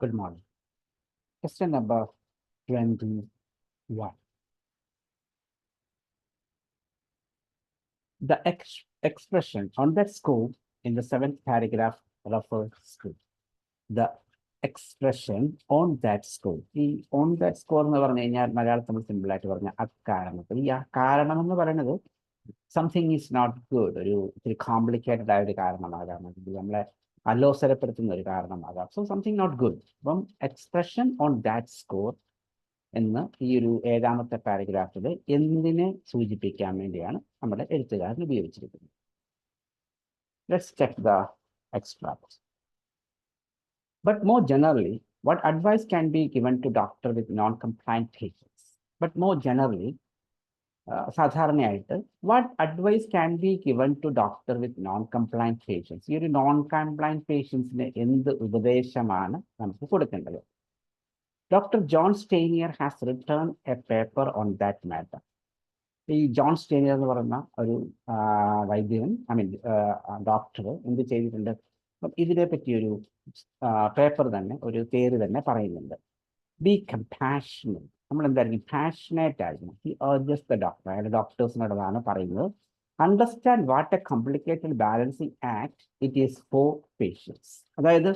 Good morning. Question number 21. The expression on that score in the seventh paragraph refers to the expression on that score. ഈ on that score എന്ന് പറഞ്ഞു കഴിഞ്ഞാൽ മലയാളത്തിൽ നമ്മൾ simple ആയിട്ട് പറഞ്ഞ അക്കാരണത്തിൽ ഈ കാരണം എന്ന് പറയുന്നത് സംതിങ് ഈസ് നോട്ട് ഗുഡ്, ഒരു ഇത്തിരി കോംപ്ലിക്കേറ്റഡ് ആയ ഒരു കാരണമാകാം, അല്ലെങ്കിൽ നമ്മളെ അലോസരപ്പെടുത്തുന്ന ഒരു കാരണമാകാം. So something not good. അപ്പം എക്സ്പ്രഷൻ ഓൺ ദാറ്റ് സ്കോർ എന്ന് ഈ ഒരു ഏഴാമത്തെ പാരഗ്രാഫിൽ എന്തിനെ സൂചിപ്പിക്കാൻ വേണ്ടിയാണ് നമ്മുടെ എഴുത്തുകാരൻ ഉപയോഗിച്ചിരിക്കുന്നത്. Let's check the extract. But more generally, what advice can be given to doctor with non-compliant patients? But more generally, സാധാരണയായിട്ട് what advice can be given to doctor with non-compliant patients? ഈ ഒരു non-compliant patientsന് എന്ത് ഉപദേശമാണ് നമുക്ക് കൊടുക്കേണ്ടത്? Dr. John Steiner has written a paper on that matter. ഈ John സ്റ്റെയിനിയർ എന്ന് പറയുന്ന ഒരു വൈദ്യൻ, ഡോക്ടർ എന്ത് ചെയ്തിട്ടുണ്ട്? അപ്പം ഇതിനെ പറ്റി ഒരു പേപ്പർ തന്നെ, ഒരു പേര് തന്നെ പറയുന്നുണ്ട്. B compassionate. നമ്മൾ എന്തായിരിക്കും? പാഷനേറ്റ് ആയിരിക്കണം. ഹി അർജസ് ദ ഡോക്ടർ, അയാളുടെ ഡോക്ടേഴ്സിനോടാണ് പറയുന്നത്. Understand what a complicated balancing act it is for patients. അതായത്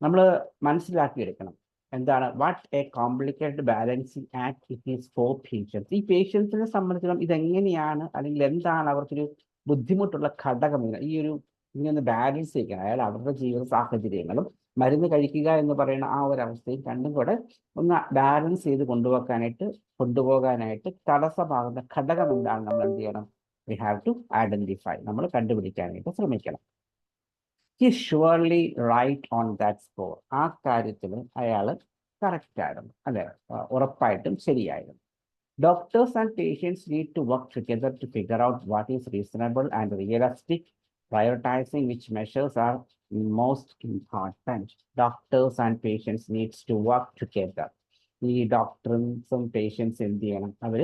നമ്മൾ മനസ്സിലാക്കിയെടുക്കണം എന്താണ് what a complicated balancing act it is for patients. ഈ പേഷ്യൻസിനെ സംബന്ധിച്ചിടത്തോളം ഇതെങ്ങനെയാണ്, അല്ലെങ്കിൽ എന്താണ് അവർക്കൊരു ബുദ്ധിമുട്ടുള്ള ഘടകം, ഈ ഒരു ഇങ്ങനെ ബാലൻസ് ചെയ്യിക്കണം. അയാൾ അവരുടെ ജീവിത സാഹചര്യങ്ങളും മരുന്ന് കഴിക്കുക എന്ന് പറയുന്ന ആ ഒരു അവസ്ഥയും രണ്ടും കൂടെ ഒന്ന് ബാലൻസ് ചെയ്ത് കൊണ്ടുപോകാനായിട്ട് തടസ്സമാകുന്ന ഘടകം എന്താണ് നമ്മൾ എന്ത് ചെയ്യണം? We have to identify. നമ്മൾ കണ്ടുപിടിക്കാനായിട്ട് ശ്രമിക്കണം. He surely right on that score. ആ കാര്യത്തിൽ അയാൾ കറക്റ്റ് ആയിരുന്നു, അല്ലെ? ഉറപ്പായിട്ടും ശരിയായിരുന്നു. Doctors and patients need to work together to figure out what is reasonable and realistic, prioritizing which measures are most important. Doctors and patients needs to work together. ഈ ഡോക്ടേഴ്സും patients എന്ത് ചെയ്യണം? അവർ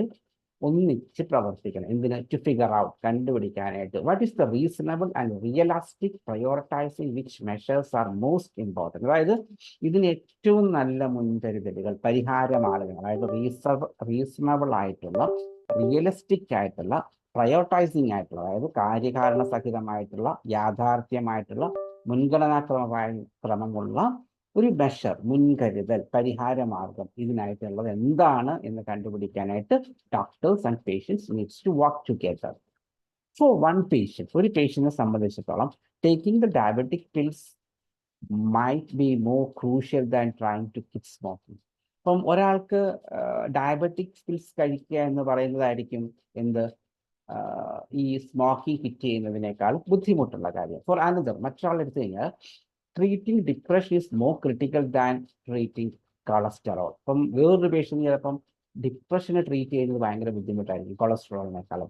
ഒന്നിച്ച് പ്രവർത്തിക്കണം. എന്തിന്? ടു ഫിഗർ ഔട്ട്, കണ്ടുപിടിക്കാനായിട്ട്. What is the reasonable and realistic, prioritizing which measures are most important. അതായത് ഇതിന് ഏറ്റവും നല്ല മുൻകരുതലുകൾ, പരിഹാരമാർഗ്ഗങ്ങൾ, അതായത് റീസണബിൾ ആയിട്ടുള്ള, റിയലിസ്റ്റിക് ആയിട്ടുള്ള, പ്രയോറിറ്റൈസിങ് ആയിട്ടുള്ള, അതായത് കാര്യകാരണ സഹിതമായിട്ടുള്ള, യാഥാർത്ഥ്യമായിട്ടുള്ള, ക്രമമുള്ള ഒരു മെഷർ, മുൻകരുതൽ, പരിഹാരമാർഗം ഇതിനായിട്ടുള്ളത് എന്താണ് എന്ന് കണ്ടുപിടിക്കാനായിട്ട് doctors and patients needs to work together. For one patient, ഒരു പേഷ്യൻറ്റിനെ സംബന്ധിച്ചിടത്തോളം taking the diabetic pills might be more crucial than trying to quit smoking. അപ്പം ഒരാൾക്ക് ഡയബറ്റിക് പിൽസ് കഴിക്കുക എന്ന് പറയുന്നതായിരിക്കും ഈ സ്മോക്കിംഗ് കിറ്റ് ചെയ്യുന്നതിനേക്കാൾ ബുദ്ധിമുട്ടുള്ള കാര്യം. ഫോർ അനദർ, മറ്റൊരാളെടുത്ത് കഴിഞ്ഞാൽ treating depression is more critical than treating cholesterol. അപ്പം വേറൊരു പേഷ്യൻ്റ് ചിലപ്പം ഡിപ്രഷനെ ട്രീറ്റ് ചെയ്യുന്നത് ഭയങ്കര ബുദ്ധിമുട്ടായിരിക്കും കൊളസ്ട്രോളിനേക്കാളും.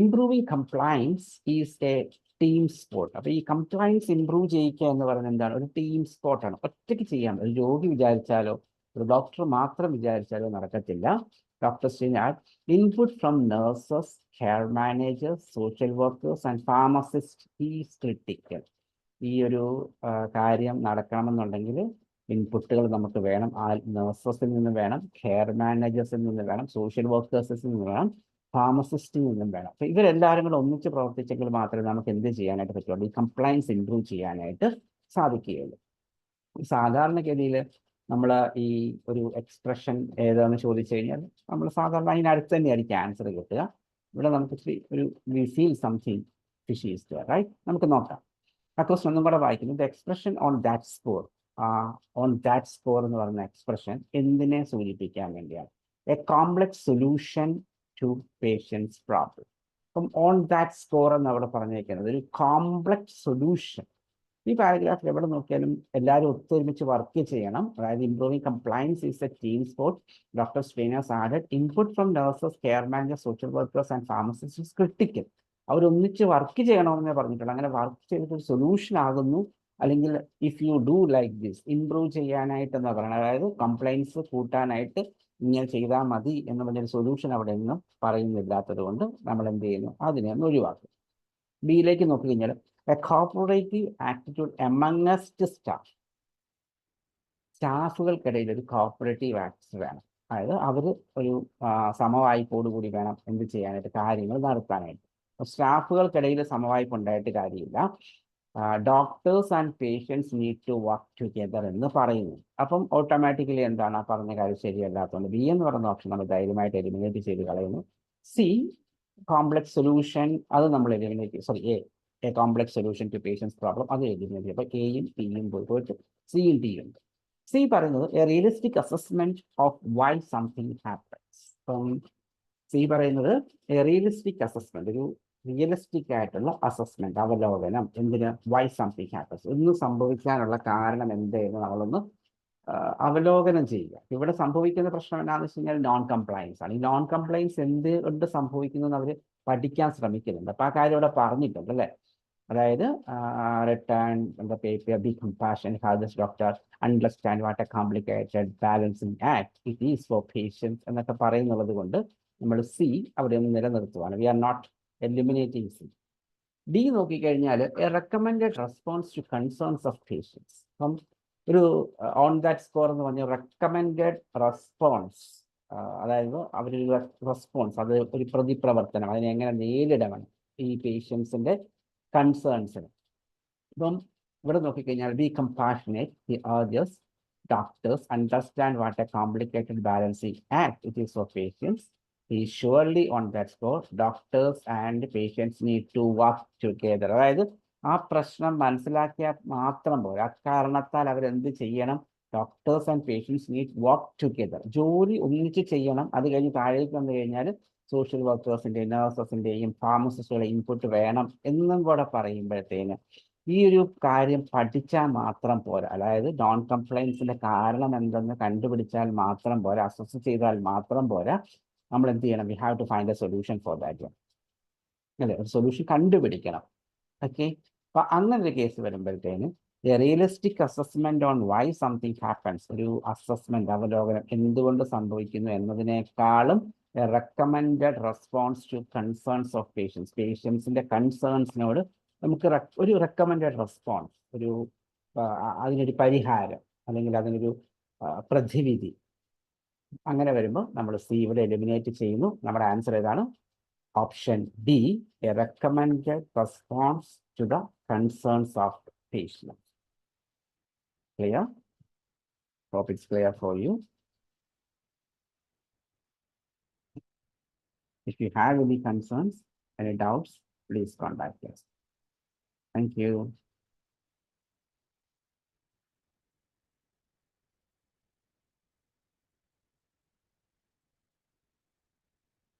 Improving compliance is a team sport. അപ്പോൾ ഈ കംപ്ലയൻസ് ഇംപ്രൂവ് ചെയ്യിക്കുക എന്ന് പറയുന്നത് എന്താണ്? ഒരു ടീം സ്പോർട്ടാണ്. ഒറ്റയ്ക്ക് ചെയ്യാൻ ഒരു രോഗി വിചാരിച്ചാലോ ഒരു ഡോക്ടർ മാത്രം വിചാരിച്ചാലോ നടക്കത്തില്ല. ഡോക്ടേഴ്സ് കഴിഞ്ഞാൽ input from nurses, care managers, social workers and pharmacist is critical. ഈ ഒരു കാര്യം നടക്കണമെന്നുണ്ടെങ്കിൽ ഇൻപുട്ടുകൾ നമുക്ക് വേണം. ആ നഴ്സസിൽ നിന്ന് വേണം, കെയർ മാനേജേഴ്സിൽ നിന്ന് വേണം, സോഷ്യൽ വർക്കേഴ്സിൽ നിന്ന് വേണം, ഫാർമസിസ്റ്റിൽ നിന്നും വേണം. അപ്പോൾ ഇവരെല്ലാവരും കൂടെ ഒന്നിച്ച് പ്രവർത്തിച്ചെങ്കിൽ മാത്രമേ നമുക്ക് എന്ത് ചെയ്യാനായിട്ട് പറ്റുള്ളൂ? ഈ കംപ്ലയൻസ് ഇംപ്രൂവ് ചെയ്യാനായിട്ട് സാധിക്കുകയുള്ളൂ. സാധാരണഗതിയിൽ നമ്മൾ ഈ ഒരു എക്സ്പ്രഷൻ ഏതാണെന്ന് ചോദിച്ചു കഴിഞ്ഞാൽ നമ്മൾ സാധാരണ അതിനടുത്ത് തന്നെയായിരിക്കും ആൻസർ കിട്ടുക. ഇവിടെ നമുക്ക് we feel something fishy is there, right? നമുക്ക് നോക്കാം. ആ ക്വസ്റ്റൻ ഒന്നും കൂടെ വായിക്കുന്നു. The expression on that score. On that score എന്ന് പറയുന്ന എക്സ്പ്രഷൻ എന്തിനെ സൂചിപ്പിക്കാൻ വേണ്ടിയാണ്? A complex solution to patients problem. അപ്പം ഓൺ ദാറ്റ് സ്കോർ എന്ന് അവിടെ പറഞ്ഞേക്കുന്നത് ഒരു കോംപ്ലക്സ് സൊല്യൂഷൻ. ഈ പാരഗ്രാഫിൽ എവിടെ നോക്കിയാലും എല്ലാവരും ഒത്തൊരുമിച്ച് വർക്ക് ചെയ്യണം. അതായത് improving compliance is a team sport. Doctor Steiner's added input from nurses, care managers, social workers and pharmacist is critical. അവരൊന്നിച്ച് വർക്ക് ചെയ്യണമെന്നേ പറഞ്ഞിട്ടുള്ളൂ. അങ്ങനെ വർക്ക് ചെയ്തിട്ട് സൊല്യൂഷൻ ആകുന്നു, അല്ലെങ്കിൽ if you do like this, improve ചെയ്യാനായിട്ട് എന്താ പറയുന്നത്? അതായത് കംപ്ലൈൻസ് കൂട്ടാനായിട്ട് ഇങ്ങനെ ചെയ്താൽ മതി എന്ന് പറഞ്ഞൊരു സൊല്യൂഷൻ അവിടെ ഒന്നും പറയുന്നില്ലാത്തത് കൊണ്ട് നമ്മൾ എന്ത് ചെയ്യുന്നു? അതിനെ ഒന്ന് ഒഴിവാക്കും. ബിയിലേക്ക് നോക്കിക്കഴിഞ്ഞാൽ എ കോർപ്പറേറ്റീവ് ആറ്റിറ്റ്യൂഡ് എമംഗസ്റ്റ് സ്റ്റാഫ്. സ്റ്റാഫുകൾക്കിടയിൽ ഒരു കോപ്പറേറ്റീവ് ആക്ട് വേണം. അതായത് അവർ ഒരു സമവായ്പോടുകൂടി വേണം എന്ത് ചെയ്യാനായിട്ട്, കാര്യങ്ങൾ നടത്താനായിട്ട്. സ്റ്റാഫുകൾക്കിടയിൽ സമവായ്പ് ഉണ്ടായിട്ട് കാര്യമില്ല. Doctors and patients need to work together എന്ന് പറയുന്നു. അപ്പം ഓട്ടോമാറ്റിക്കലി എന്താണ്, ആ പറഞ്ഞ കാര്യം ശരിയല്ലാത്തതുകൊണ്ട് ബി എന്ന് പറയുന്ന ഓപ്ഷൻ നമ്മൾ ധൈര്യമായിട്ട് എലിമിനേറ്റ് ചെയ്ത് കളയുന്നു. സി കോംപ്ലക്സ് സൊല്യൂഷൻ, അത് നമ്മൾ eliminate, sorry a complex solution to patients problem, അത് എലിമിനേറ്റ് ചെയ്യും. അപ്പോൾ എയും പിയും പോയിട്ട് സിയും ടിയും ഉണ്ട്. സി പറയുന്നത് a realistic assessment of why something happens. അപ്പം സി പറയുന്നത് എ റിയലിസ്റ്റിക് അസസ്മെന്റ്, ഒരു റിയലിസ്റ്റിക് ആയിട്ടുള്ള അസസ്മെന്റ്, അവലോകനം, എന്തിന്, വൈ സംതിങ് ഹാപ്പൻസ്, ഒന്ന് സംഭവിക്കാനുള്ള കാരണം എന്ത് എന്ന് നമ്മളൊന്ന് അവലോകനം ചെയ്യുക. ഇവിടെ സംഭവിക്കുന്ന പ്രശ്നം എന്താണെന്ന് വെച്ച് കഴിഞ്ഞാൽ നോൺ കംപ്ലയൻസ് ആണ്. ഈ നോൺ കംപ്ലയൻസ് എന്തുകൊണ്ട് സംഭവിക്കുന്നു എന്ന് അവർ പഠിക്കാൻ ശ്രമിക്കുന്നുണ്ട്. അപ്പോൾ ആ കാര്യം ഇവിടെ പറഞ്ഞിട്ടുണ്ട് അല്ലേ. അതായത് return the paper, be compassion, have this doctor understand what a complicated balancing act it is for patients എന്നൊക്കെ പറയുന്നുള്ളത് കൊണ്ട് നമ്മൾ സി അവിടെ ഒന്ന് നിലനിർത്തുവാണ്. We are not eliminating C. D നോക്കിക്കഴിഞ്ഞാൽ a recommended response to concerns of patients. അപ്പം ഒരു ഓൺ ദാറ്റ് സ്കോർ എന്ന് പറഞ്ഞ റെക്കമെൻഡഡ് റെസ്പോൺസ്, അതായത് അവരൊരു റെസ്പോൺസ്, അത് ഒരു പ്രതിപ്രവർത്തനം, അതിനെ എങ്ങനെ നേരിടണം ഈ പേഷ്യൻസിൻ്റെ കൺസേൺസിന്. ഇപ്പം ഇവിടെ നോക്കിക്കഴിഞ്ഞാൽ be compassionate, the urges doctors understand what a complicated balancing act it is for patients. Is surely on that score. Doctors and patients need to work together. അതായത് ആ പ്രശ്നം മനസ്സിലാക്കിയാൽ മാത്രം പോരാ, അക്കാരണത്താൽ അവരെന്ത് ചെയ്യണം, doctors and patients need work together, ജോലി ഒന്നിച്ച് ചെയ്യണം. അത് കഴിഞ്ഞ് താഴേക്ക് വന്നു കഴിഞ്ഞാൽ സോഷ്യൽ വർക്കേഴ്സിൻ്റെയും നഴ്സസിൻ്റെയും ഫാർമസിസ്റ്റുകളുടെ ഇൻപുട്ട് വേണം എന്നും കൂടെ പറയുമ്പോഴത്തേന് ഈ ഒരു കാര്യം പഠിച്ചാൽ മാത്രം പോരാ. അതായത് നോൺ കംപ്ലയൻസിന്റെ കാരണം എന്തെന്ന് കണ്ടുപിടിച്ചാൽ മാത്രം പോരാ, അസസ് ചെയ്താൽ മാത്രം പോരാ, നമ്മൾ എന്ത് ചെയ്യണം, we have to find a solution for that അല്ലേ, ഒരു സൊല്യൂഷൻ കണ്ടുപിടിക്കണം. ഓക്കെ, അപ്പൊ അങ്ങനെ ഒരു കേസ് വരുമ്പോഴത്തേന് realistic assessment on why something happens, ഒരു അസസ്മെന്റ്, അവലോകനം, എന്തുകൊണ്ട് സംഭവിക്കുന്നു എന്നതിനേക്കാളും recommended response to concerns of patients, പേഷ്യൻസിന്റെ കൺസേൺസിനോട് നമുക്ക് ഒരു റെക്കമെൻഡഡ് റെസ്പോൺസ്, ഒരു അതിനൊരു പരിഹാരം അല്ലെങ്കിൽ അതിനൊരു പ്രതിവിധി, അങ്ങനെ വരുമ്പോൾ നമ്മൾ സി ഇവിടെ എലിമിനേറ്റ് ചെയ്യുന്നു. നമ്മുടെ ആൻസർ ഏതാണ്? Option D, a recommended response to the concerns of patient. Clear? Hope it's clear for you. If you have any concerns, any doubts, please contact us. Thank you.